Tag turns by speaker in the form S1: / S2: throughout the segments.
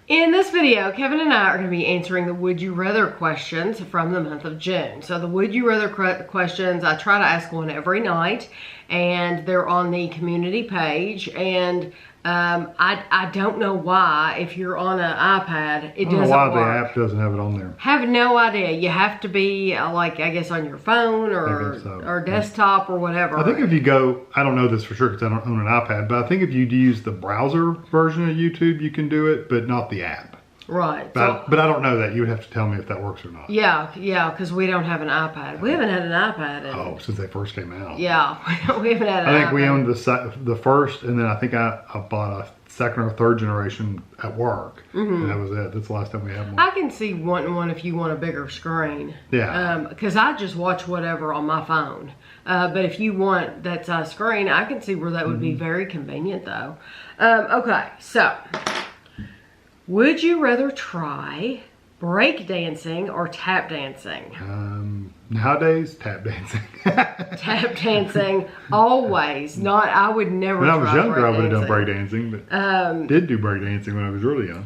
S1: In this video, Kevin and I are going to be answering the Would You Rather questions from the month of June. So the Would You Rather questions, I try to ask one every night, and they're on the community page. And I don't know why, if you're on an iPad, it doesn't work.
S2: I don't know why the app doesn't have it on there.
S1: Have no idea. You have to be like, I guess, on your phone or desktop or whatever.
S2: I think if you go, I don't know this for sure because I don't own an iPad, but I think if you use the browser version of YouTube, you can do it, but not the app.
S1: Right.
S2: But I don't know that. You would have to tell me if that works or not.
S1: Yeah, because we don't have an iPad. We haven't had an iPad
S2: since they first came out.
S1: Yeah, we haven't had an iPad.
S2: I think we owned the first, and then I think I bought a second or third generation at work. And that was it. That's the last time we had one.
S1: I can see wanting one if you want a bigger screen.
S2: Yeah.
S1: Because I just watch whatever on my phone. But if you want that size screen, I can see where that would be very convenient though. Okay, so would you rather try break dancing or tap dancing?
S2: Nowadays, tap dancing.
S1: Tap dancing, always. I would never
S2: When I was
S1: try
S2: younger, I would have done
S1: break
S2: break dancing, but did do break dancing when I was really young.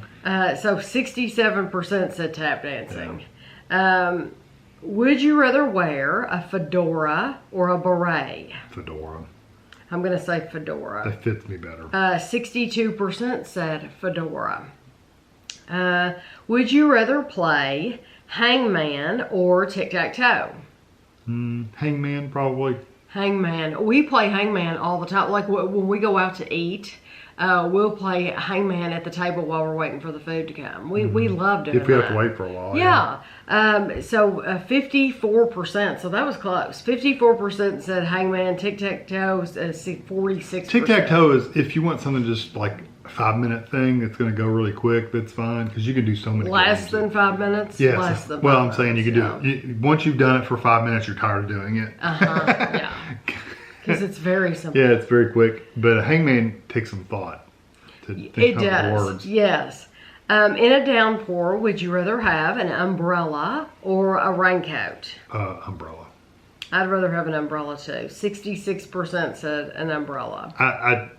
S1: So 67% said tap dancing. Yeah. Would you rather wear a fedora or a beret?
S2: Fedora.
S1: I'm going to say fedora.
S2: That fits me better.
S1: 62% said fedora. Would you rather play hangman or tic-tac-toe?
S2: Hangman, probably.
S1: Hangman. We play hangman all the time. Like when we go out to eat, we'll play hangman at the table while we're waiting for the food to come. We love doing that.
S2: If we have to wait for a while.
S1: Yeah. So 54%, so that was close. 54% said hangman, tic-tac-toe, 46%.
S2: Tic-tac-toe is, if you want something just like a 5-minute thing that's going to go really quick, that's fine, because you can do so many
S1: Less than 5 minutes?
S2: Yes.
S1: Less than 5
S2: well, I'm
S1: minutes,
S2: saying you can do it. Once you've done it for 5 minutes, you're tired of doing it.
S1: Yeah. Because it's very simple.
S2: Yeah, it's very quick. But a hangman takes some thought to think of the words.
S1: Yes. In a downpour, would you rather have an umbrella or a raincoat?
S2: Umbrella.
S1: I'd rather have an umbrella too. 66% said an umbrella.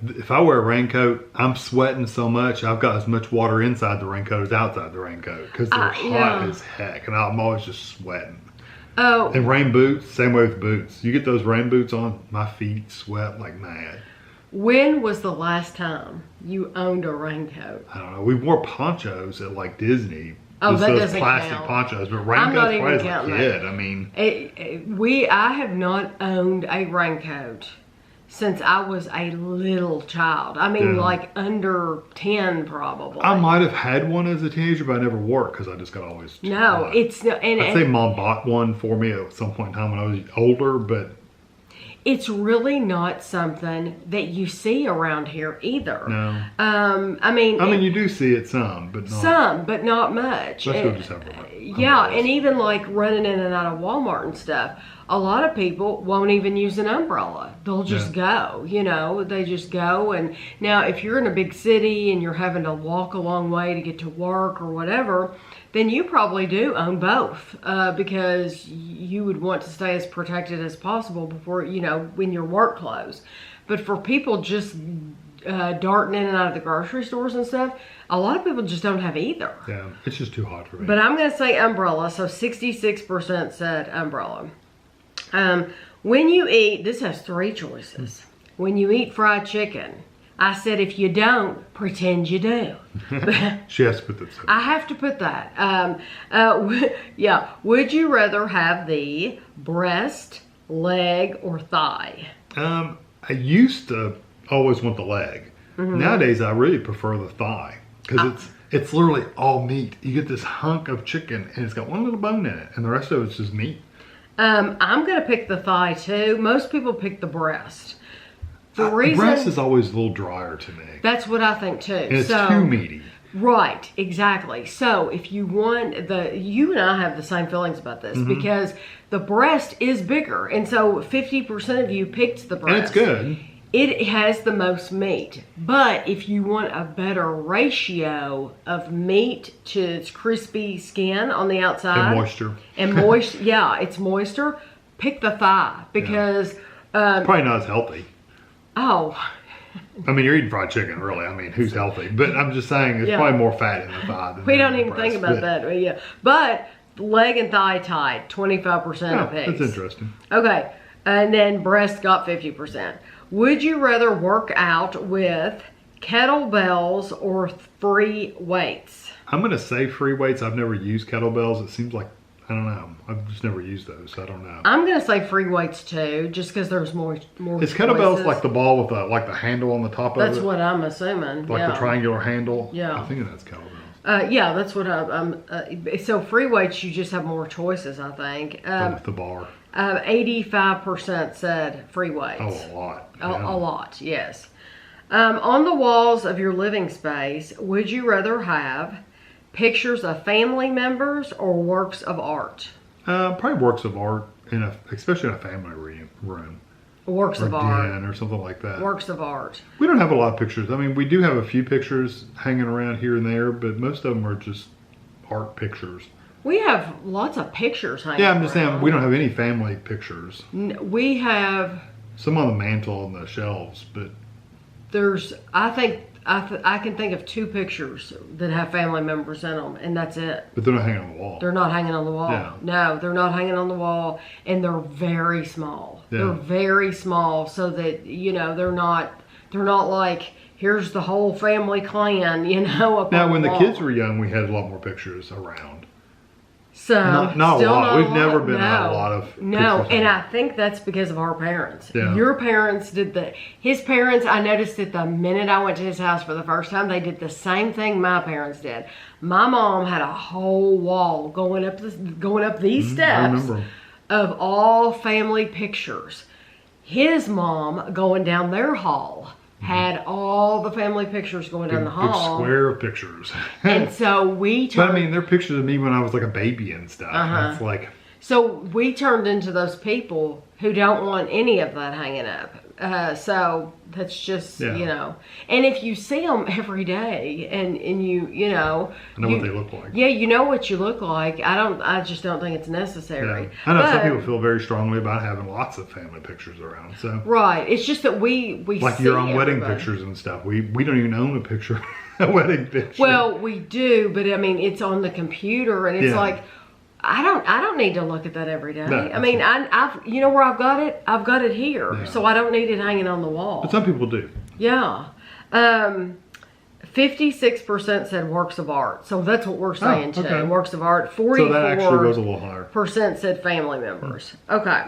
S2: If I wear a raincoat, I'm sweating so much. I've got as much water inside the raincoat as outside the raincoat because they're hot as heck, and I'm always just sweating.
S1: Oh.
S2: And rain boots, same way with boots. You get those rain boots on, my feet sweat like mad.
S1: When was the last time you owned a raincoat?
S2: I don't know. We wore ponchos at like Disney.
S1: Oh, that
S2: those
S1: doesn't
S2: plastic
S1: count.
S2: Ponchos, but raincoats probably as a kid. I mean,
S1: I have not owned a raincoat since I was a little child. I mean, like under 10 probably.
S2: I might have had one as a teenager, but I never wore it because I just got always.
S1: No, it's not.
S2: I'd say Mom bought one for me at some point in time when I was older, but
S1: it's really not something that you see around here either.
S2: No.
S1: I mean,
S2: you do see it some, but not.
S1: Some, but not much.
S2: Let's go just have
S1: yeah, and even like running in and out of Walmart and stuff, a lot of people won't even use an umbrella. They'll just go, they just go. And now if you're in a big city and you're having to walk a long way to get to work or whatever, then you probably do own both because you would want to stay as protected as possible before, when your work clothes. But for people just darting in and out of the grocery stores and stuff, a lot of people just don't have either.
S2: Yeah, it's just too hot for me.
S1: But I'm going to say umbrella, so 66% said umbrella. When you eat, this has 3 choices. When you eat fried chicken, I said if you don't, pretend you do.
S2: She has to put that.
S1: I have to put that. Yeah. Would you rather have the breast, leg, or thigh?
S2: I used to always want the leg. Nowadays, I really prefer the thigh because it's literally all meat. You get this hunk of chicken and it's got one little bone in it, and the rest of it's just meat.
S1: I'm going to pick the thigh too. Most people pick the breast. The
S2: breast is always a little drier to me.
S1: That's what I think too.
S2: And it's too meaty.
S1: Right, exactly. So if you want you and I have the same feelings about this because the breast is bigger. And so 50% of you picked the breast.
S2: And it's good.
S1: It has the most meat. But if you want a better ratio of meat to its crispy skin on the outside.
S2: And moisture.
S1: And moist, yeah, it's moisture. Pick the thigh because...
S2: probably not as healthy.
S1: Oh,
S2: I mean, you're eating fried chicken, really. I mean, who's healthy? But I'm just saying, there's
S1: Yeah.
S2: probably more fat in the thigh than
S1: We don't
S2: in the
S1: even
S2: breast,
S1: think about
S2: but-
S1: that. But yeah. But leg and thigh tied, 25%
S2: Oh,
S1: of pigs.
S2: that's interesting.
S1: Okay. And then breast got 50%. Would you rather work out with kettlebells or free weights?
S2: I'm going to say free weights. I've never used kettlebells. It seems like, I don't know. I've just never used those, so I don't know.
S1: I'm gonna say free weights too, just because there's more.
S2: Is kettlebells like the ball with the handle on the top
S1: That's
S2: of it?
S1: what I'm assuming.
S2: Like
S1: yeah.
S2: the triangular handle?
S1: Yeah.
S2: I think that's kettlebells.
S1: Yeah, that's what I'm. So free weights, you just have more choices, I think.
S2: With the bar.
S1: 85% said free weights.
S2: Oh, a lot.
S1: A
S2: Yeah.
S1: lot, yes. On the walls of your living space, would you rather have pictures of family members or works of art?
S2: Probably works of art, especially in a family room.
S1: Works
S2: Or
S1: of art.
S2: den or something like that.
S1: Works of art.
S2: We don't have a lot of pictures. I mean, we do have a few pictures hanging around here and there, but most of them are just art pictures.
S1: We have lots of pictures hanging
S2: Yeah, I'm just saying,
S1: around.
S2: we don't have any family pictures.
S1: We have.
S2: Some on the mantle and the shelves, but
S1: There's. I can think of 2 pictures that have family members in them, and that's it.
S2: they're not hanging on the wall.
S1: They're not hanging on the wall.
S2: Yeah.
S1: No, they're not hanging on the wall, and they're very small.
S2: Yeah.
S1: They're very small, so that they're not like here's the whole family clan, up
S2: Now,
S1: on
S2: when
S1: the
S2: the
S1: wall.
S2: kids were young, we had a lot more pictures around.
S1: So
S2: Not a
S1: still
S2: lot.
S1: not
S2: We've never been
S1: no.
S2: at a lot of
S1: No,
S2: pictures
S1: and
S2: on-
S1: I think that's because of our parents.
S2: Yeah.
S1: Your parents did his parents, I noticed it the minute I went to his house for the first time, they did the same thing my parents did. My mom had a whole wall going up these
S2: I
S1: steps
S2: remember 'em.
S1: of all family pictures. His mom going down their hall had all the family pictures going down the
S2: Big
S1: hall.
S2: square of pictures.
S1: And so we
S2: But
S1: turned,
S2: I mean, they're pictures of me when I was like a baby and stuff.
S1: Uh-huh.
S2: It's like,
S1: so we turned into those people who don't want any of that hanging up. So that's just,
S2: Yeah.
S1: and if you see them every day and
S2: I know what they look like.
S1: Yeah, you know what you look like. I just don't think it's necessary.
S2: Yeah. I know some
S1: But-
S2: people feel very strongly about having lots of family pictures around. So,
S1: Right. It's just that we
S2: like
S1: see
S2: your own wedding
S1: everybody.
S2: pictures and stuff. We don't even own a picture, a wedding picture.
S1: Well, we do, but I mean, it's on the computer, and it's
S2: Yeah.
S1: like, I don't need to look at that every day.
S2: No,
S1: I mean, I've you know where I've got it? I've got it here,
S2: Yeah.
S1: so I don't need it hanging on the wall.
S2: But some people do.
S1: Yeah. 56% said works of art, so that's what we're saying too.
S2: okay.
S1: Works of art.
S2: So that actually goes a
S1: 44%
S2: little higher.
S1: said family members. Okay.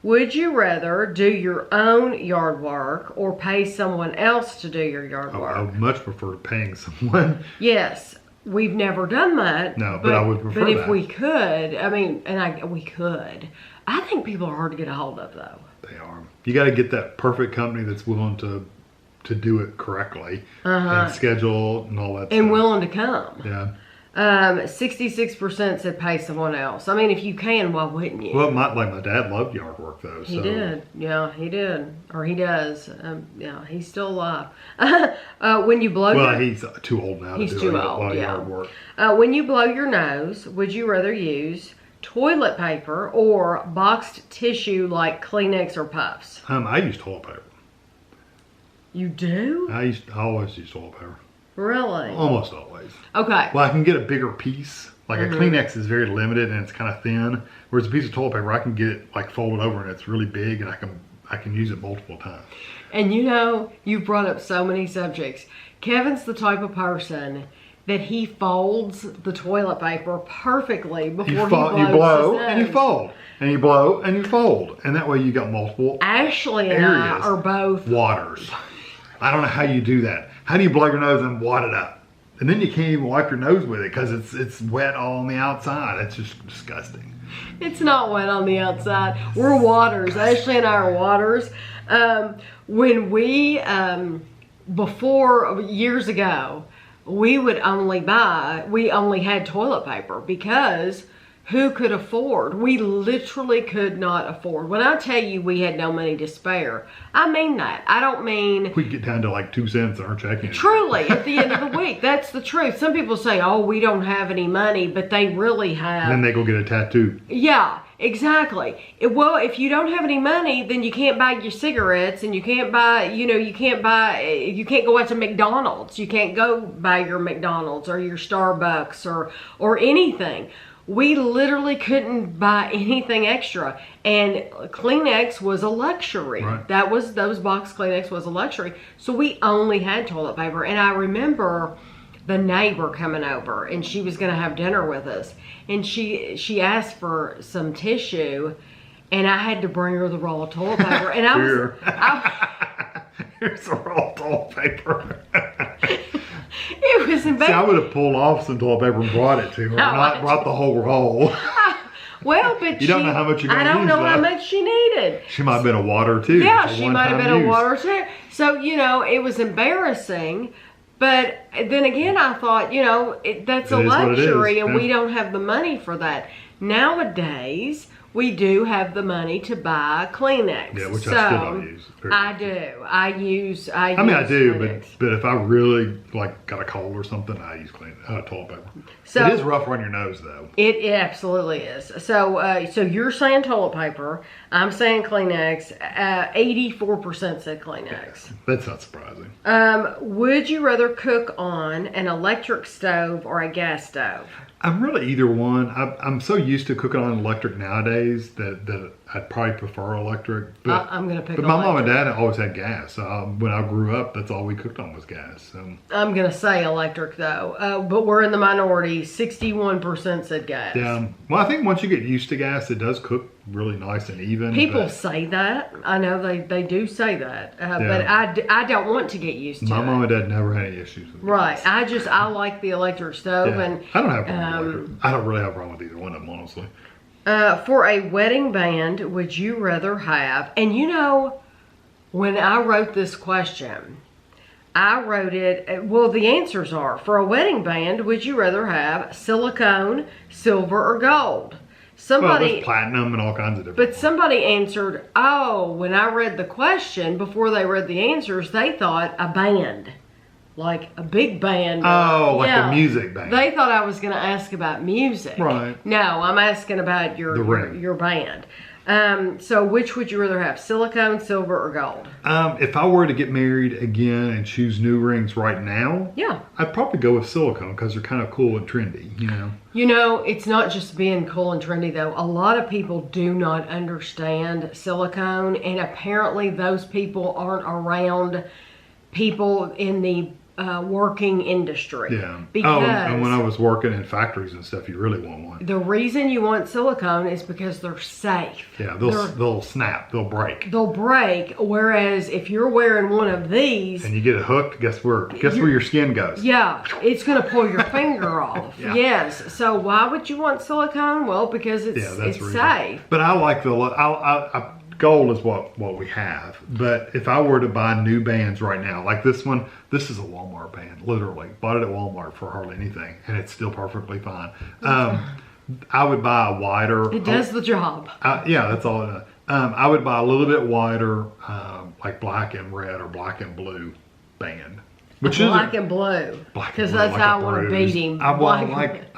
S1: Would you rather do your own yard work or pay someone else to do your yard
S2: I
S1: work?
S2: would much prefer paying someone.
S1: Yes, we've never done that.
S2: No, but I would prefer
S1: But if
S2: that.
S1: we could, I mean, we could. I think people are hard to get a hold of, though.
S2: They are. You got to get that perfect company that's willing to do it correctly and schedule and all that
S1: And
S2: stuff.
S1: willing to come.
S2: Yeah.
S1: 66% said pay someone else. I mean, if you can, why wouldn't you?
S2: Well, my dad loved yard work though.
S1: He
S2: so.
S1: did. Yeah, he did. Or he does. Yeah, he's still alive. When you blow
S2: Well,
S1: your...
S2: he's too old now to
S1: He's
S2: do
S1: too
S2: a lot
S1: old,
S2: of
S1: yeah.
S2: yard work.
S1: When you blow your nose, would you rather use toilet paper or boxed tissue like Kleenex or Puffs?
S2: I use toilet paper.
S1: You do?
S2: I always use toilet paper.
S1: Really?
S2: Almost always.
S1: Okay.
S2: Well, I can get a bigger piece. Like
S1: Mm-hmm.
S2: a Kleenex is very limited and it's kind of thin. Whereas a piece of toilet paper, I can get it like folded over and it's really big and I can use it multiple times.
S1: And you've brought up so many subjects. Kevin's the type of person that he folds the toilet paper perfectly before
S2: You
S1: he blows
S2: you blow
S1: his
S2: and you
S1: nose.
S2: fold. And you blow and you fold. And that way you got multiple
S1: Ashley and I
S2: areas.
S1: are both.
S2: waters. I don't know how you do that. How do you blow your nose and wad it up? And then you can't even wipe your nose with it because it's wet all on the outside. It's just disgusting.
S1: It's not wet on the outside. We're waters. Ashley and I are waters. When we, before years ago, we only had toilet paper because who could afford? We literally could not afford. When I tell you we had no money to spare, I mean that. I don't mean
S2: We get down to like 2 cents on our checking.
S1: truly at the end of the week. That's the truth. Some people say, oh, we don't have any money, but they really have.
S2: And then they go get a tattoo.
S1: Yeah, exactly. Well, if you don't have any money, then you can't buy your cigarettes, and you can't buy, you can't go out to McDonald's. You can't go buy your McDonald's or your Starbucks or anything. We literally couldn't buy anything extra, and Kleenex was a luxury.
S2: Right.
S1: Those box Kleenex was a luxury. So we only had toilet paper, and I remember the neighbor coming over, and she was going to have dinner with us, and she asked for some tissue, and I had to bring her the roll of toilet paper, and
S2: Here's a roll of toilet paper.
S1: It was embarrassing.
S2: See, I would have pulled off some toilet paper and brought it to her, not brought the whole roll.
S1: Well, but
S2: you don't know how much you're going to use.
S1: I don't know how much she needed.
S2: She might have been a water too.
S1: Yeah, she might have been a water too. So, it was embarrassing. But then again, I thought, that's a luxury, and we don't have the money for that. Nowadays, we do have the money to buy Kleenex.
S2: Yeah, which I still don't use.
S1: I do. I use
S2: I do,
S1: Kleenex.
S2: but if I really got a cold or something, I use toilet paper. So it is rough on your nose, though.
S1: It absolutely is. So you're saying toilet paper. I'm saying Kleenex. 84% said Kleenex.
S2: That's not surprising.
S1: Would you rather cook on an electric stove or a gas stove?
S2: I'm really either one. I'm so used to cooking on electric nowadays that I'd probably prefer electric. But
S1: I'm going to pick
S2: But my mom and dad always had gas. When I grew up, that's all we cooked on was gas. So.
S1: I'm going to say electric, though. But we're in the minority. 61% said gas.
S2: Yeah. Well, I think once you get used to gas, it does cook really nice and even.
S1: People say that. I know they do say that. But I don't want to get used to it.
S2: My mom and dad never had any issues with
S1: Right.
S2: gas.
S1: I like the electric stove.
S2: Yeah.
S1: And
S2: I don't have a problem with electric. I don't really have a problem with either one of them, honestly.
S1: For a wedding band, would you rather have, and when I wrote this question, I wrote it, well, the answers are, for a wedding band, would you rather have silicone, silver, or gold?
S2: There's platinum and all kinds of different
S1: But somebody answered, when I read the question, before they read the answers, they thought a band. Like a big band.
S2: A music band.
S1: They thought I was going to ask about music.
S2: Right.
S1: No, I'm asking about your band. So which would you rather have, silicone, silver, or gold?
S2: If I were to get married again and choose new rings right now, I'd probably go with silicone because they're kind of cool and trendy,
S1: It's not just being cool and trendy, though. A lot of people do not understand silicone, and apparently those people aren't around people in the working industry.
S2: Yeah.
S1: Because
S2: and when I was working in factories and stuff, you really want one.
S1: The reason you want silicone is because they're safe.
S2: Yeah, they'll snap, they'll break.
S1: They'll break. Whereas if you're wearing one of these
S2: and you get it hooked, guess where your skin goes? Yeah,
S1: it's going to pull your finger off.
S2: Yeah.
S1: Yes. So why would you want silicone? Well, because it's safe.
S2: But I like gold is what we have. But if I were to buy new bands right now, like this one, this is a Walmart band, literally. Bought it at Walmart for hardly anything, and it's still perfectly fine. I would buy a wider...
S1: It does the job.
S2: That's all it does. I would buy a little bit wider, like black and red or black and blue band.
S1: Black and blue. Because that's how I want to beat him.
S2: I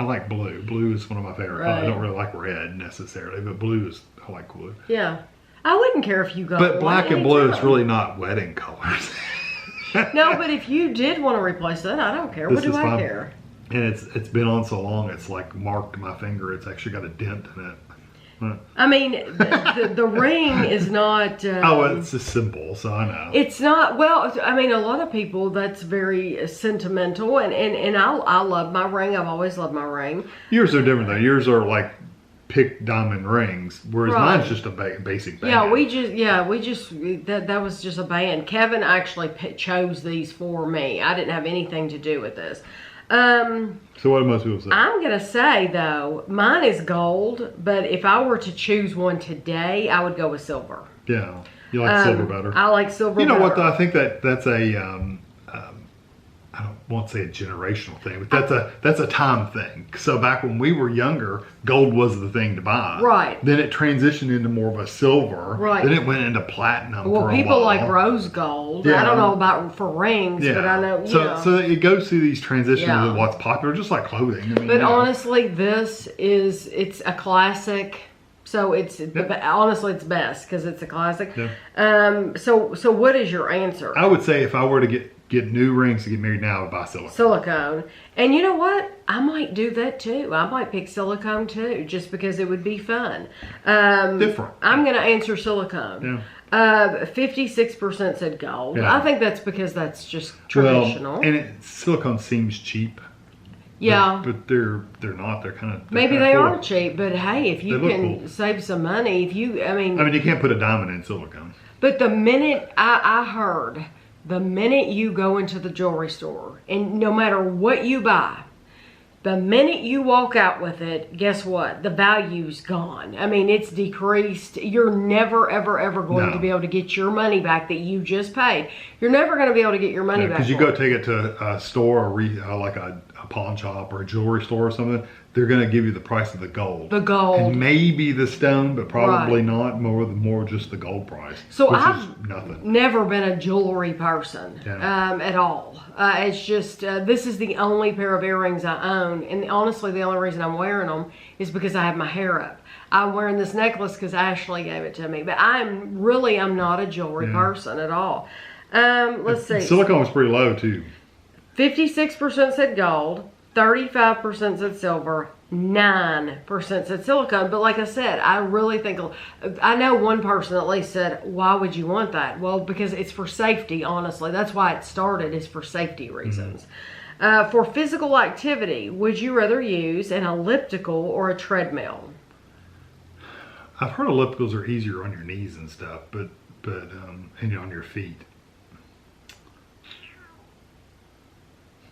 S2: like blue. Blue is one of my favorite colors. I don't really like red necessarily, but I like blue.
S1: Yeah. I wouldn't care if you got
S2: But black and blue is really not wedding colors.
S1: No, but if you did want to replace that, I don't care. What do I care?
S2: And it's been on so long, it's like marked my finger. It's actually got a dent in it.
S1: I mean, the ring is not...
S2: it's just simple, so I know.
S1: It's not... Well, I mean, a lot of people, that's very sentimental, and I love my ring. I've always loved my ring.
S2: Yours are different, though. Yours are like pick diamond rings, whereas mine's just a basic band.
S1: Yeah, we just that was just a band. Kevin actually chose these for me. I didn't have anything to do with this.
S2: So what do most people say?
S1: I'm gonna say though, mine is gold, but if I were to choose one today, I would go with silver.
S2: Yeah, you like silver better.
S1: I like silver.
S2: You know
S1: better.
S2: what? Though? I think that's a I don't want to say a generational thing, but that's a time thing. So back when we were younger, gold was the thing to buy.
S1: Right.
S2: Then it transitioned into more of a silver.
S1: Right.
S2: Then it went into platinum.
S1: Well,
S2: for a
S1: people
S2: while.
S1: like rose gold.
S2: Yeah.
S1: I don't know about for rings, but I know.
S2: So it goes through these transitions of what's popular, just like clothing. I mean,
S1: but honestly, it's a classic So honestly, it's best because it's a classic.
S2: Yeah.
S1: So what is your answer?
S2: I would say if I were to get new rings to get married now, I would buy silicone.
S1: Silicone. And you know what? I might do that too. I might pick silicone too, just because it would be fun.
S2: Different.
S1: I'm going to answer silicone.
S2: Yeah.
S1: 56% said gold.
S2: Yeah.
S1: I think that's because that's just traditional.
S2: Well, and silicone seems cheap.
S1: Yeah.
S2: But they're not. They're kind of.
S1: Maybe they are cheap, but hey, if you can
S2: cool.
S1: save some money, I mean,
S2: you can't put a diamond in silicone.
S1: But the minute I heard, the minute you go into the jewelry store, and no matter what you buy, the minute you walk out with it, guess what? The value's gone. I mean, it's decreased. You're never, ever, ever going to be able to get your money back that you just paid. You're never going to be able to get your money back.
S2: Because you go take it to a store, or like a pawn shop or a jewelry store or something, they're going to give you the price of the gold.
S1: The gold.
S2: And maybe the stone, but probably not. More just the gold price.
S1: So
S2: which
S1: I've
S2: is nothing.
S1: never been a jewelry person at all. It's just, this is the only pair of earrings I own. And honestly, the only reason I'm wearing them is because I have my hair up. I'm wearing this necklace because Ashley gave it to me. But I'm not a jewelry person at all. Let's see.
S2: Silicone was pretty low too.
S1: 56% said gold, 35% said silver, 9% said silicone. But like I said, I really think, I know one person at least said, why would you want that? Well, because it's for safety, honestly. That's why it started, is for safety reasons. For physical activity, would you rather use an elliptical or a treadmill?
S2: I've heard ellipticals are easier on your knees and stuff, but and on your feet.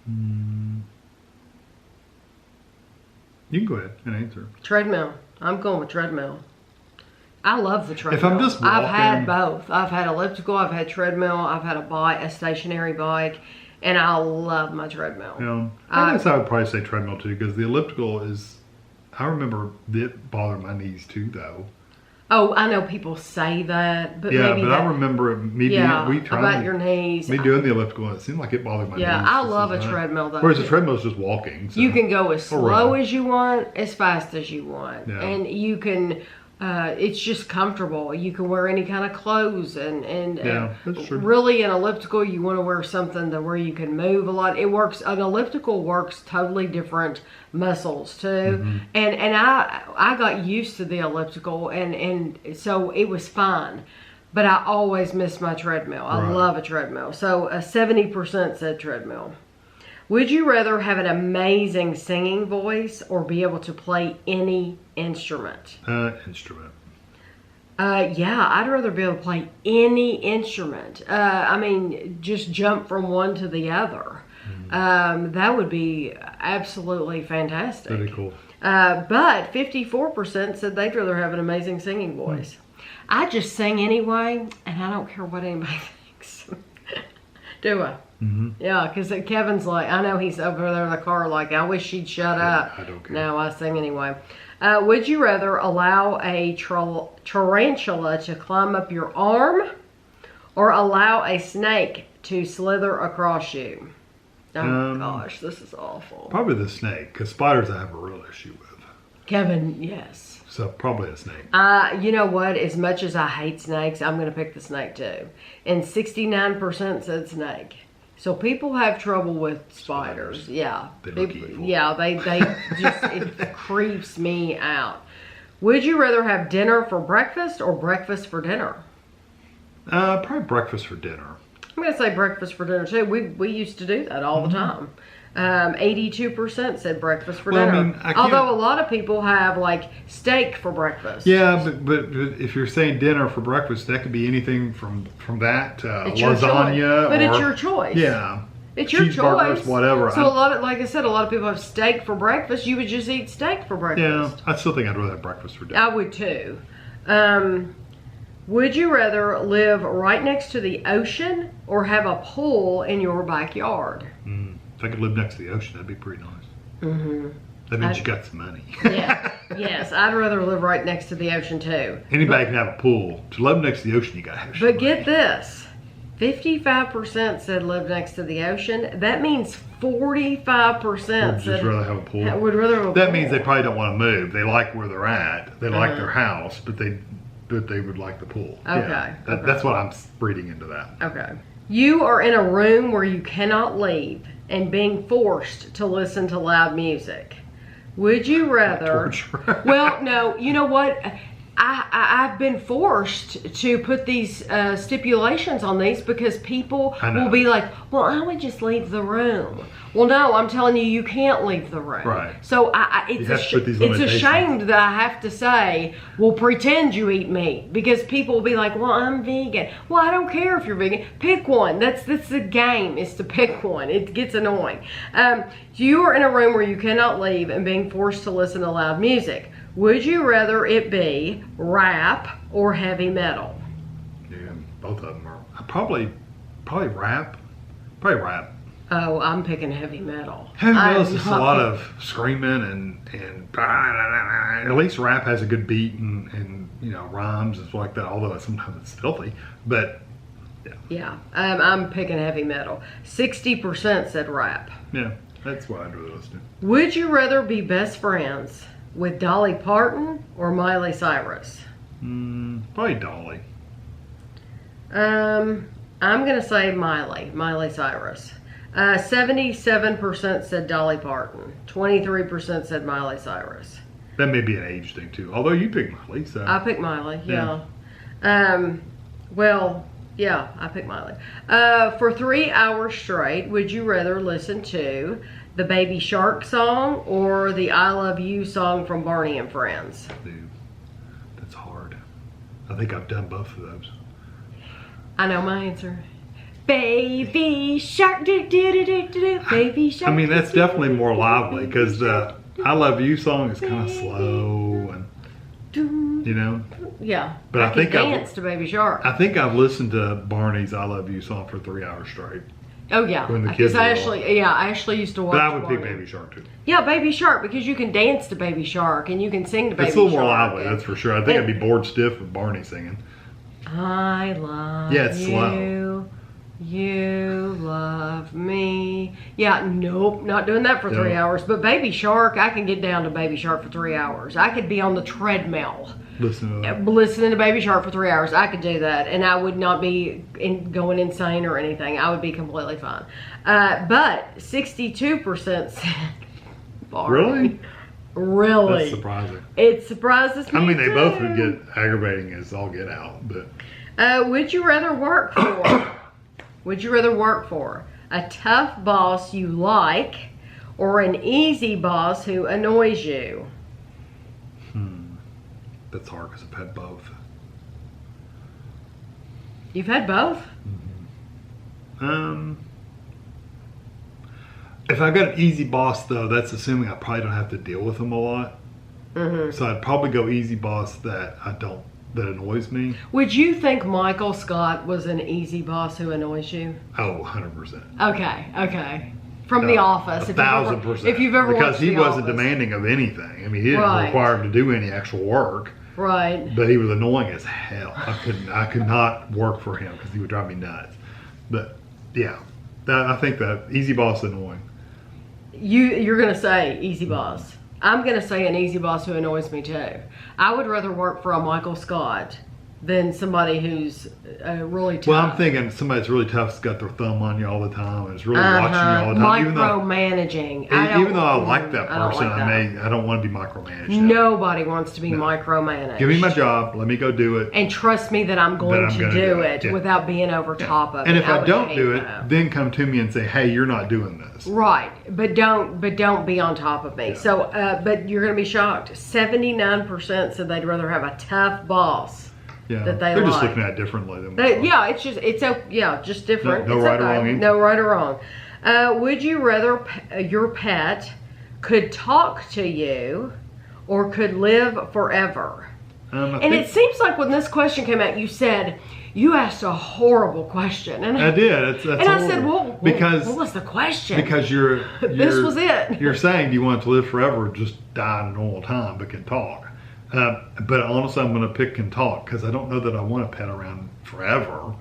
S2: You can go ahead and answer.
S1: Treadmill. I'm going with treadmill. I love the treadmill.
S2: If I'm just walking,
S1: I've had both. I've had elliptical, I've had treadmill, I've had a stationary bike, and I love my treadmill.
S2: Yeah, I guess I would probably say treadmill too, because the elliptical is, I remember it bothered my knees too though.
S1: Oh, I know people say that, but
S2: yeah,
S1: maybe
S2: but I remember we tried
S1: about your knees.
S2: Me doing the elliptical, it seemed like it bothered my knees.
S1: Yeah, I love a treadmill though.
S2: Whereas a treadmill is just walking. So.
S1: You can go as slow as you want, as fast as you want, and you can. It's just comfortable. You can wear any kind of clothes, and
S2: that's true.
S1: Really, an elliptical, you want to wear something where you can move a lot. It works. An elliptical works totally different muscles too, and I got used to the elliptical, and so it was fine. But I always miss my treadmill. I love a treadmill. So 70% said treadmill. Would you rather have an amazing singing voice or be able to play any instrument?
S2: Instrument.
S1: Yeah, I'd rather be able to play any instrument. I mean, just jump from one to the other. That would be absolutely fantastic.
S2: Pretty cool.
S1: But 54% said they'd rather have an amazing singing voice. I just sing anyway, and I don't care what anybody thinks. Do I? Yeah, because Kevin's like, I know he's over there in the car like, I wish she'd shut up.
S2: I don't care.
S1: No, I sing anyway. Would you rather allow a tarantula to climb up your arm or allow a snake to slither across you? Oh gosh, this is awful.
S2: Probably the snake, because spiders I have a real issue with.
S1: Kevin, yes.
S2: So probably a snake.
S1: You know what? As much as I hate snakes, I'm going to pick the snake too. And 69% said snake. So people have trouble with spiders. Yeah.
S2: They look evil.
S1: Yeah, they just, it creeps me out. Would you rather have dinner for breakfast or breakfast for dinner?
S2: Probably breakfast for dinner.
S1: I'm going to say breakfast for dinner too. We used to do that all the time. 82% said breakfast for dinner.
S2: I mean,
S1: although a lot of people have like steak for breakfast.
S2: Yeah, but if you're saying dinner for breakfast, that could be anything from that to lasagna.
S1: But it's your choice.
S2: Yeah.
S1: It's your choice.
S2: Whatever.
S1: So like I said, a lot of people have steak for breakfast. You would just eat steak for breakfast.
S2: Yeah, I still think I'd rather have breakfast for dinner.
S1: I would too. Would you rather live right next to the ocean or have a pool in your backyard?
S2: If I could live next to the ocean, that'd be pretty nice. That means you got some money.
S1: Yeah. Yes, I'd rather live right next to the ocean too.
S2: Anybody can have a pool. To live next to the ocean, you gotta have some money.
S1: But get this. 55% said live next to the ocean. That means 45%
S2: Would just rather have a pool.
S1: would rather have a
S2: That
S1: pool.
S2: means they probably don't want to move. They like where they're at. They like their house, but they would like the pool.
S1: Okay,
S2: Yeah,
S1: okay.
S2: That's what I'm reading into that.
S1: Okay. You are in a room where you cannot leave and being forced to listen to loud music. Would you rather?
S2: Torture.
S1: Well, no. You know what? I've been forced to put these stipulations on these because people will be like, well, I would just leave the room. Well, no, I'm telling you, you can't leave the room.
S2: Right.
S1: So it's a shame that I have to say, well, pretend you eat meat, because people will be like, well, I'm vegan. Well, I don't care if you're vegan. Pick one. That's the game, is to pick one. It gets annoying. You are in a room where you cannot leave and being forced to listen to loud music. Would you rather it be rap or heavy metal?
S2: Yeah, both of them are. Probably rap. Probably rap.
S1: Oh, I'm picking heavy metal.
S2: Heavy metal is just a lot of screaming and at least rap has a good beat and rhymes and stuff like that. Although sometimes it's filthy, but
S1: yeah. I'm picking heavy metal. 60% said rap.
S2: Yeah, that's what I'd rather listen to.
S1: Would you rather be best friends with Dolly Parton or Miley Cyrus?
S2: Probably Dolly.
S1: I'm gonna say Miley Cyrus. 77% said Dolly Parton. 23% said Miley Cyrus.
S2: That may be an age thing too. Although you picked Miley, so
S1: I picked Miley. Yeah. Yeah, I picked Miley. For 3 hours straight, would you rather listen to the Baby Shark song or the I Love You song from Barney and Friends?
S2: Dude, that's hard. I think I've done both of those.
S1: I know my answer. Baby Shark, do do do do do, Baby Shark.
S2: I mean, that's definitely more lively because the I Love You song is kind of slow and
S1: Yeah,
S2: But I think
S1: could dance to Baby Shark.
S2: I think I've listened to Barney's I Love You song for 3 hours straight.
S1: Oh yeah,
S2: When the kids
S1: because I actually used to watch.
S2: But I would pick
S1: Barney.
S2: Baby Shark too.
S1: Yeah, Baby Shark, because you can dance to Baby Shark and you can sing to Baby Shark.
S2: It's a little more lively, that's for sure. I think I'd be bored stiff with Barney singing.
S1: I love
S2: it's
S1: you.
S2: slow.
S1: You love me. Yeah, nope, not doing that for 3
S2: Yeah.
S1: hours. But Baby Shark, I can get down to Baby Shark for 3 hours. I could be on the treadmill
S2: Listen to that.
S1: listening to Baby Shark for 3 hours. I could do that, and I would not be going insane or anything. I would be completely fine. But 62% said Barney. Really?
S2: That's surprising.
S1: It surprises me.
S2: I mean, they
S1: too.
S2: both would get aggravating as all get out, but
S1: Would you rather work for? Would you rather work for a tough boss you like, or an easy boss who annoys you?
S2: that's hard because I've had both.
S1: You've had both?
S2: If I've got an easy boss though, that's assuming I probably don't have to deal with them a lot. So I'd probably go easy boss that annoys me.
S1: Would you think Michael Scott was an easy boss who annoys you?
S2: Oh, 100%.
S1: Okay. From The Office.
S2: 1,000%.
S1: If you've ever
S2: because
S1: watched
S2: he
S1: The
S2: wasn't
S1: Office.
S2: demanding of anything. I mean, he didn't
S1: Right.
S2: require him to do any actual work.
S1: Right.
S2: But he was annoying as hell. I could not work for him because he would drive me nuts. But yeah, I think that easy boss is annoying.
S1: You're gonna say easy boss. I'm gonna say an easy boss who annoys me too. I would rather work for a Michael Scott than somebody who's really tough.
S2: Well, I'm thinking somebody that's really tough's got their thumb on you all the time and is really watching you all the time.
S1: Micromanaging.
S2: Even though I like that
S1: I don't
S2: person,
S1: like that.
S2: I don't want to be micromanaged.
S1: Nobody wants to be micromanaged.
S2: Give me my job. Let me go do it.
S1: And trust me that I'm going to do it
S2: Yeah.
S1: without being over top of it.
S2: And if I
S1: would
S2: don't
S1: hate
S2: do it,
S1: that.
S2: then come to me and say, "Hey, you're not doing this."
S1: Right, but don't be on top of me.
S2: Yeah.
S1: So, but you're going to be shocked. 79% said they'd rather have a tough boss.
S2: Yeah,
S1: That they
S2: they're just
S1: like.
S2: looking at it differently than we are.
S1: Yeah, just different.
S2: No
S1: It's
S2: right or
S1: okay.
S2: wrong answer.
S1: No right or wrong. Would you rather your pet could talk to you or could live forever? And it seems like when this question came out, you said you asked a horrible question, and
S2: I did. That's
S1: and I said,
S2: horrible.
S1: well, what was the question?
S2: Because you're
S1: This was it.
S2: You're saying, do you want to live forever or just die in normal time but can talk? But honestly, I'm going to pick can talk because I don't know that I want a pet around forever.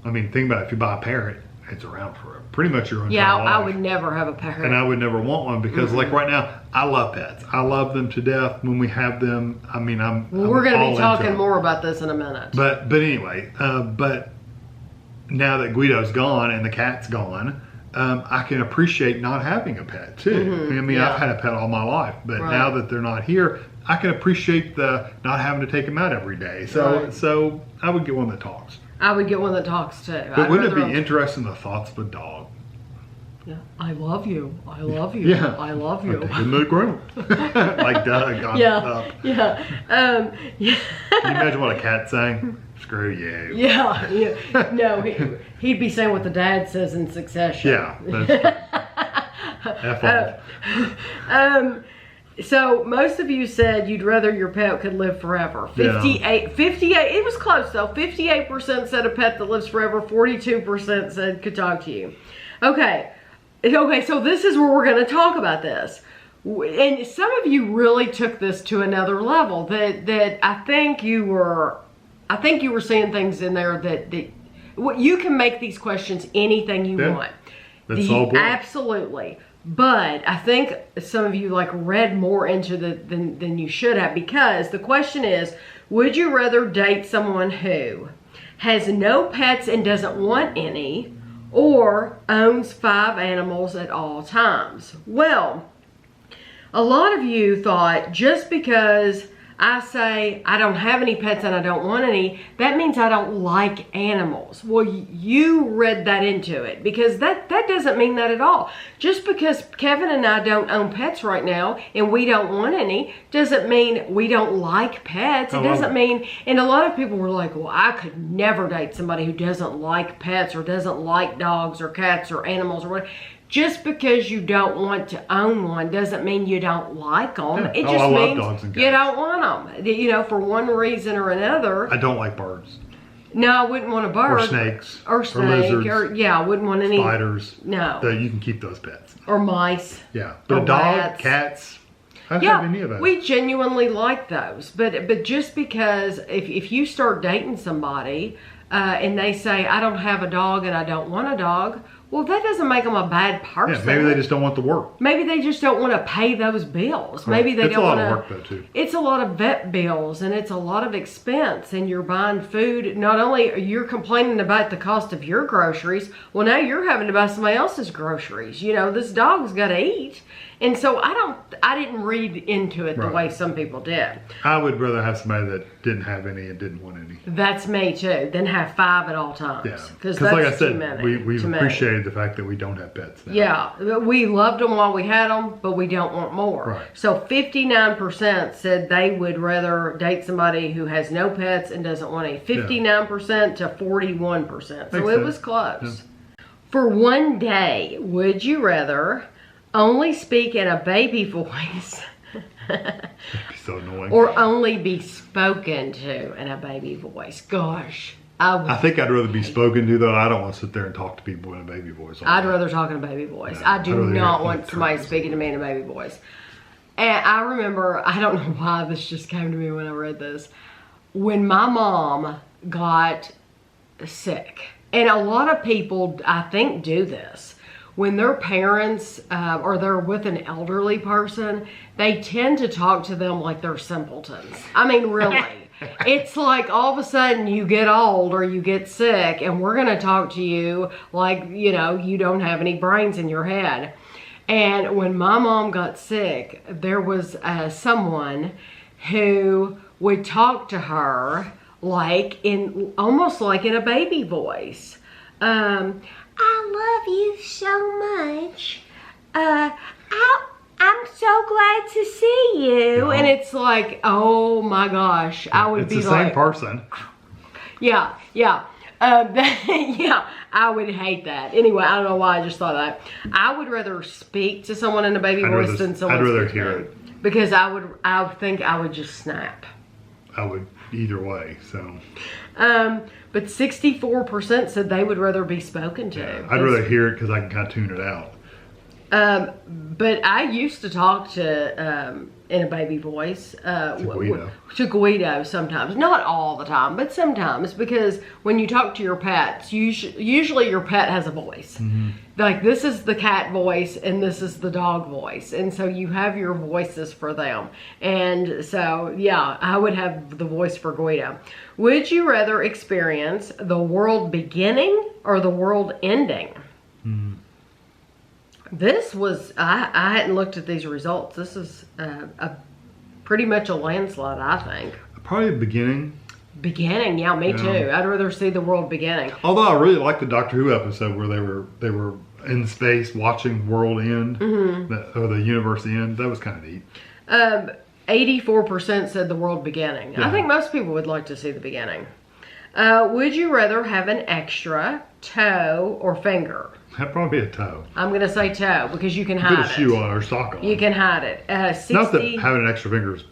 S2: I mean, think about it. If you buy a parrot, it's around for pretty much your entire life.
S1: I would never have a parrot.
S2: And I would never want one because, like right now, I love pets. I love them to death when we have them. I mean,
S1: we're going to be talking more about this in a minute.
S2: But anyway, but now that Guido's gone and the cat's gone, I can appreciate not having a pet too. I mean, I've had a pet all my life, but now that they're not here, I can appreciate the not having to take them out every day. So I would get one that talks.
S1: I would get one that talks too.
S2: But wouldn't it be interesting, the thoughts of a dog?
S1: Yeah, I love you. I love you.
S2: Yeah.
S1: I love you.
S2: In the ground. Like Doug on Up.
S1: Yeah.
S2: Can you imagine what a cat sang? Screw you.
S1: Yeah. No, he'd be saying what the dad says in Succession.
S2: Yeah. That's F off.
S1: So most of you said you'd rather your pet could live forever. 58, it was close though. 58% said a pet that lives forever. 42% said could talk to you. Okay, so this is where we're going to talk about this. And some of you really took this to another level. That I think you were seeing things in there that you can make these questions anything you want.
S2: That's all.
S1: Absolutely. But I think some of you read more into than you should have, because the question is, would you rather date someone who has no pets and doesn't want any, or owns 5 animals at all times? Well, a lot of you thought just because I say I don't have any pets and I don't want any, that means I don't like animals. Well, you read that into it, because that doesn't mean that at all. Just because Kevin and I don't own pets right now and we don't want any doesn't mean we don't like pets. It doesn't mean, and a lot of people were like, well, I could never date somebody who doesn't like pets or doesn't like dogs or cats or animals or whatever. Just because you don't want to own one doesn't mean you don't like them.
S2: Yeah.
S1: It just means
S2: dogs and cats.
S1: You don't want them. For one reason or another.
S2: I don't like birds.
S1: No, I wouldn't want a bird.
S2: Or snakes.
S1: Or snake.
S2: Lizards.
S1: I wouldn't want any.
S2: Spiders.
S1: No.
S2: You can keep those pets.
S1: Or mice.
S2: Yeah. But a dog, cats, I don't have any of those.
S1: We genuinely like those. But just because if you start dating somebody and they say, I don't have a dog and I don't want a dog, well, that doesn't make them a bad person.
S2: Yeah, maybe they just don't want the work.
S1: Maybe they just don't want to pay those bills.
S2: Correct.
S1: Maybe they don't want to.
S2: It's a lot of work, though, too.
S1: It's a lot of vet bills, and it's a lot of expense, and you're buying food. Not only you're complaining about the cost of your groceries, well, now you're having to buy somebody else's groceries. This dog's got to eat. And so I didn't read into it the way some people did.
S2: I would rather have somebody that didn't have any and didn't want any.
S1: That's me too. Than have 5 at all times.
S2: Yeah.
S1: Because
S2: like I said, we appreciated the fact that we don't have pets now.
S1: Yeah. We loved them while we had them, but we don't want more.
S2: Right.
S1: So 59% said they would rather date somebody who has no pets and doesn't want any. 59% to 41%. So it was close. Yeah. For one day, would you rather only speak in a baby voice
S2: That'd be so annoying.
S1: or only be spoken to in a baby voice? Gosh,
S2: I think I'd rather be spoken to, though. I don't want to sit there and talk to people in a baby voice.
S1: I'd rather talk in a baby voice. I do not want somebody speaking to me in a baby voice. And I remember, I don't know why this just came to me when I read this. When my mom got sick, and a lot of people, I think, do this. When their parents or they're with an elderly person, they tend to talk to them like they're simpletons. I mean, really. It's like all of a sudden you get old or you get sick and we're going to talk to you like, you don't have any brains in your head. And when my mom got sick, there was someone who would talk to her almost like in a baby voice. I love you so much. I'm so glad to see you. Yeah. And it's like, oh my gosh, I would be like.
S2: It's the same person.
S1: Yeah. Yeah, I would hate that. Anyway, I don't know why I just thought that. I would rather speak to someone in a baby voice than someone.
S2: I'd rather hear it.
S1: Because I think I would just snap.
S2: I would either way, so.
S1: But 64% said they would rather be spoken to.
S2: Yeah, I'd rather hear it because I can kind of tune it out.
S1: But I used to talk to in a baby voice to Guido sometimes, not all the time, but sometimes, because when you talk to your pets, usually your pet has a voice.
S2: Mm-hmm.
S1: Like, this is the cat voice and this is the dog voice, and so you have your voices for them. And so yeah, I would have the voice for Guido. Would you rather experience the world beginning or the world ending?
S2: Mm-hmm.
S1: This was, I hadn't looked at these results. This is pretty much a landslide, I think.
S2: Probably the beginning.
S1: Beginning, yeah, me too. I'd rather see the world beginning.
S2: Although I really liked the Doctor Who episode where they were in space watching world end, or the universe end. That was kind of neat.
S1: 84% said the world beginning. Yeah. I think most people would like to see the beginning. Would you rather have an extra toe or finger?
S2: That'd probably be a toe.
S1: I'm going to say toe because you can hide it.
S2: Put a shoe on or sock on.
S1: You can hide it.
S2: Not that having an extra finger is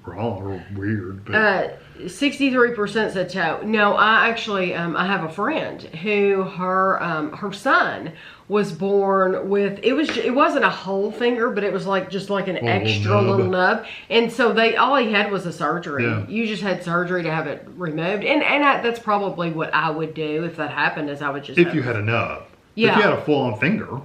S2: wrong or weird, but
S1: 63% said toe. No, I actually I have a friend who her son was born with, it wasn't a whole finger, but it was like just like an extra little nub, and so all he had was a surgery. Yeah. You just had surgery to have it removed, and that's probably what I would do if that happened. Is I would just,
S2: if you had a nub.
S1: Yeah.
S2: If you had a full-on finger.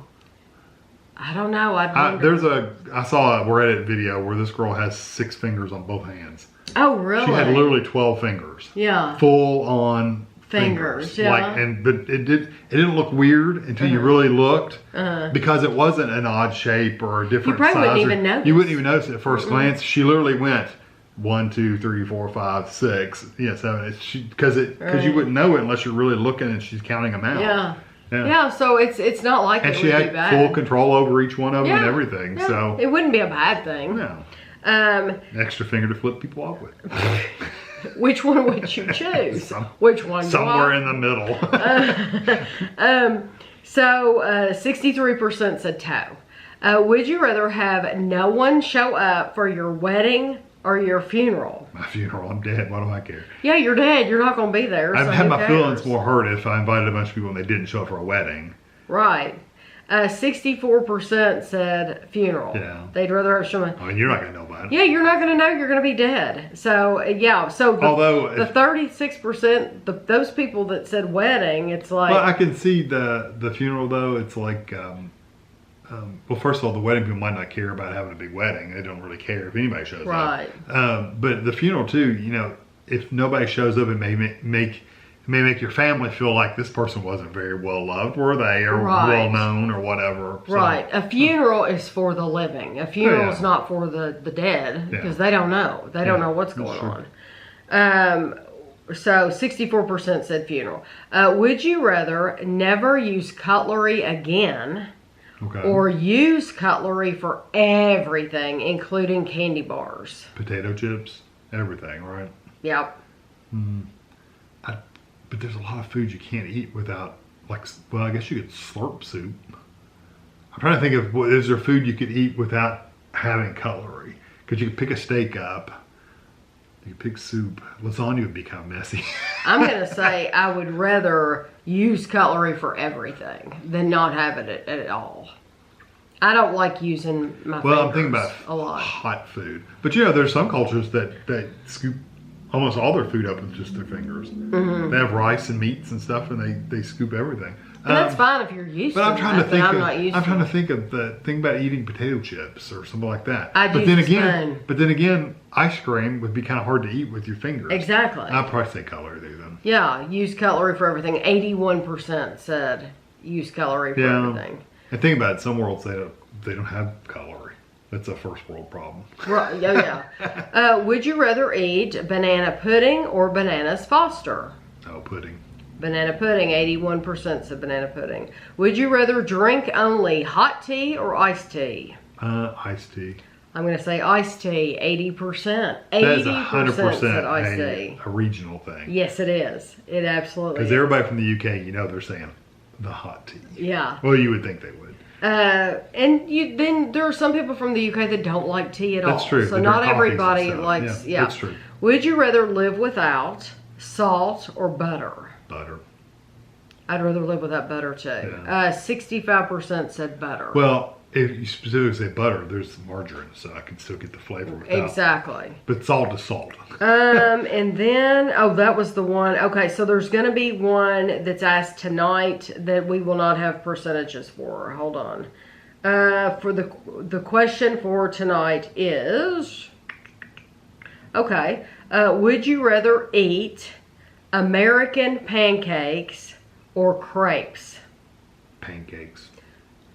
S1: I don't know.
S2: I saw a Reddit video where this girl has 6 fingers on both hands.
S1: Oh, really?
S2: She had literally 12 fingers.
S1: Yeah.
S2: Full-on fingers.
S1: Yeah.
S2: But it didn't look weird until you really looked, because it wasn't an odd shape or a different size.
S1: You probably wouldn't even notice.
S2: You wouldn't even notice it at first glance. She literally went 1, 2, 3, 4, 5, 6. Yeah, 7. Because you wouldn't know it unless you're really looking and she's counting them out.
S1: Yeah. Yeah, so it's not like
S2: and
S1: it
S2: she
S1: would
S2: had
S1: be bad.
S2: full control over each one of them and everything.
S1: Yeah.
S2: So
S1: it wouldn't be a bad thing.
S2: No. Extra finger to flip people off with.
S1: Which one would you choose? Which one?
S2: Somewhere in the middle.
S1: So 63% said toe. Would you rather have no one show up for your wedding or your funeral?
S2: My funeral, I'm dead. Why do I care?
S1: Yeah, you're dead. You're not going to be there.
S2: I've had my feelings more hurt if I invited a bunch of people and they didn't show up for a wedding.
S1: Right. 64% said funeral.
S2: Yeah.
S1: They'd rather have someone.
S2: I mean, you're not going to know about it.
S1: Yeah, you're not going to know. You're going to be dead. So, yeah. So,
S2: although
S1: the 36%, those people that said wedding, it's like.
S2: Well, I can see the funeral, though. It's like, well, first of all, the wedding people might not care about having a big wedding. They don't really care if anybody shows up.
S1: Right.
S2: But the funeral, too, if nobody shows up, it may make your family feel like this person wasn't very well loved, were they, or well known, or whatever. So,
S1: right. A funeral is for the living. A funeral is not for the dead, because they don't know. They don't know what's going on. So 64% said funeral. Would you rather never use cutlery again, or use cutlery for everything, including candy bars?
S2: Potato chips, everything, right?
S1: Yep.
S2: But there's a lot of food you can't eat without, I guess you could slurp soup. I'm trying to think of, is there food you could eat without having cutlery? Because you could pick a steak up, you could pick soup. Lasagna would be kind of messy.
S1: I'm going to say I would rather use cutlery for everything than not have it at all. I don't like using my fingers
S2: I'm thinking about
S1: a lot.
S2: Hot food. But there's some cultures that scoop almost all their food up with just their fingers. They have rice and meats and stuff, and they scoop everything.
S1: And that's fine if you're used to it.
S2: But I'm trying to think of the thing about eating potato chips or something like that. But then again, ice cream would be kind of hard to eat with your fingers.
S1: Exactly.
S2: I'd probably say cutlery then.
S1: Yeah, use cutlery for everything. 81% said use cutlery for everything.
S2: And think about it, some worlds they don't have cutlery. That's a first world problem.
S1: Right, yeah. Would you rather eat banana pudding or bananas Foster?
S2: Oh, pudding.
S1: Banana pudding, 81% said banana pudding. Would you rather drink only hot tea or iced tea?
S2: Iced tea.
S1: I'm going to say iced tea, 80%.
S2: 80%
S1: said iced tea.
S2: A regional thing.
S1: Yes, it is. It absolutely is.
S2: Because everybody from the UK, they're saying the hot tea.
S1: Yeah.
S2: Well, you would think they would.
S1: And then there are some people from the UK that don't like tea at all.
S2: That's true.
S1: So not everybody likes. Yeah,
S2: that's true.
S1: Would you rather live without salt or butter?
S2: Butter.
S1: I'd rather live without butter too. 65% said butter.
S2: Well, if you specifically say butter, there's margarine, so I can still get the flavor without.
S1: Exactly.
S2: But salt is salt.
S1: And then, that was the one. Okay, so there's going to be one that's asked tonight that we will not have percentages for. Hold on. For the question for tonight is, okay, would you rather eat American pancakes or crepes?
S2: Pancakes.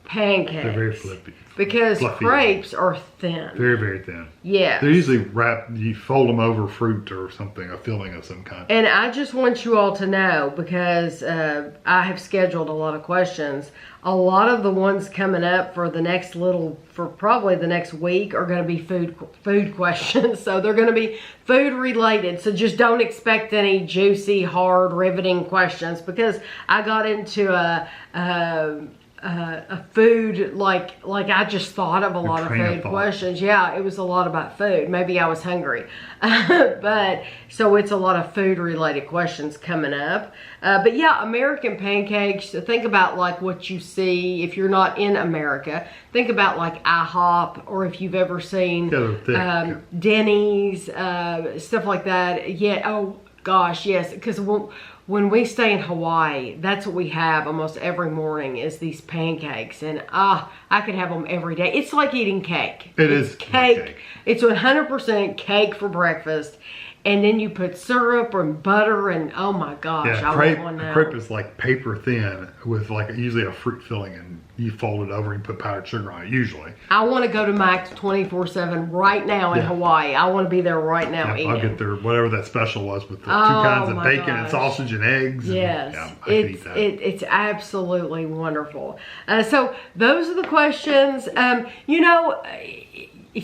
S1: Pancakes.
S2: They're very flippy.
S1: Because
S2: fluffy.
S1: Crepes are thin.
S2: Very, very thin.
S1: Yeah.
S2: They're usually wrapped, you fold them over fruit or something, a filling of some kind.
S1: And I just want you all to know, because I have scheduled a lot of questions, a lot of the ones coming up for probably the next week are going to be food questions. So they're going to be food related. So just don't expect any juicy, hard, riveting questions, because I got into a food, like I just thought of a lot of food questions. Yeah, it was a lot about food. Maybe I was hungry. But so it's a lot of food related questions coming up. But yeah, American pancakes, think about like what you see if you're not in America. Think about like IHOP, or if you've ever seen Denny's, stuff like that. Yeah, oh gosh, yes, because when we stay in Hawaii, that's what we have almost every morning is these pancakes. And I could have them every day. It's like eating cake.
S2: It's
S1: cake. It's 100% cake for breakfast. And then you put syrup and butter and oh my gosh, I want one now.
S2: Crepe is like paper thin with like usually a fruit filling, and you fold it over and put powdered sugar on it usually.
S1: I want to go to Max 24/7 right now in Hawaii. I want to be there right now eating.
S2: I'll get there, whatever that special was with the 2 kinds of bacon and sausage and eggs.
S1: Yes,
S2: I can eat that.
S1: It's absolutely wonderful. So those are the questions.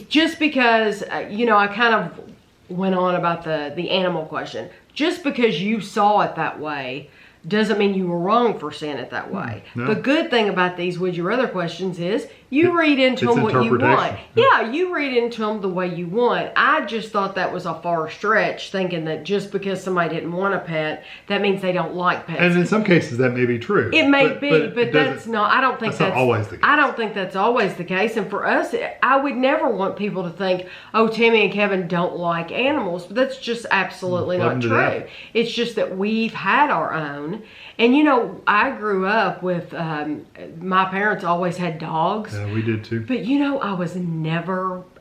S1: Just because, I kind of went on about the animal question. Just because you saw it that way doesn't mean you were wrong for seeing it that way.
S2: No.
S1: The good thing about these would you rather questions is you read into them what you want. Yeah, you read into them the way you want. I just thought that was a far stretch, thinking that just because somebody didn't want a pet, that means they don't like pets.
S2: And in some cases that may be true.
S1: It may be, but that's not, I don't think that's
S2: not always the case.
S1: I don't think that's always the case. And for us, I would never want people to think, oh, Tammy and Kevin don't like animals. But that's just absolutely not true. It's just that we've had our own. And I grew up with, my parents always had dogs.
S2: Yeah, we did too.
S1: But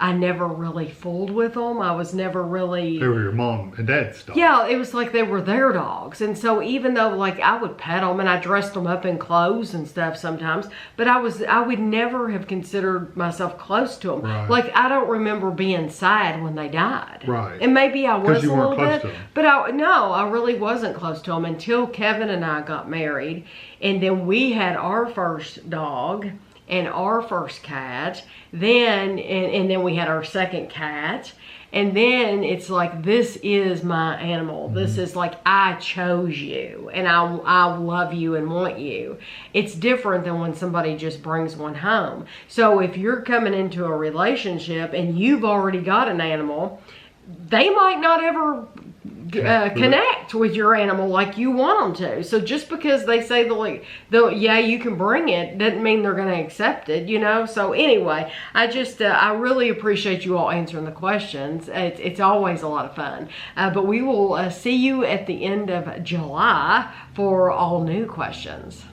S1: I never really fooled with them. I was never really.
S2: They were your mom and dad's dogs.
S1: Yeah, it was like they were their dogs. And so even though like I would pet them and I dressed them up in clothes and stuff sometimes, but I would never have considered myself close to them.
S2: Right.
S1: Like I don't remember being sad when they died.
S2: Right.
S1: And maybe I was
S2: you
S1: a little
S2: weren't close
S1: bit.
S2: to them.
S1: But I really wasn't close to them until Kevin and I got married. And then we had our first dog and our first cat, then and then we had our second cat, and then it's like, this is my animal. Mm-hmm. This is like, I chose you and I love you and want you. It's different than when somebody just brings one home. So if you're coming into a relationship and you've already got an animal, they might not ever connect with your animal like you want them to. So just because they say yeah, you can bring it, doesn't mean they're going to accept it, So anyway, I really appreciate you all answering the questions. It's always a lot of fun. But we will see you at the end of July for all new questions.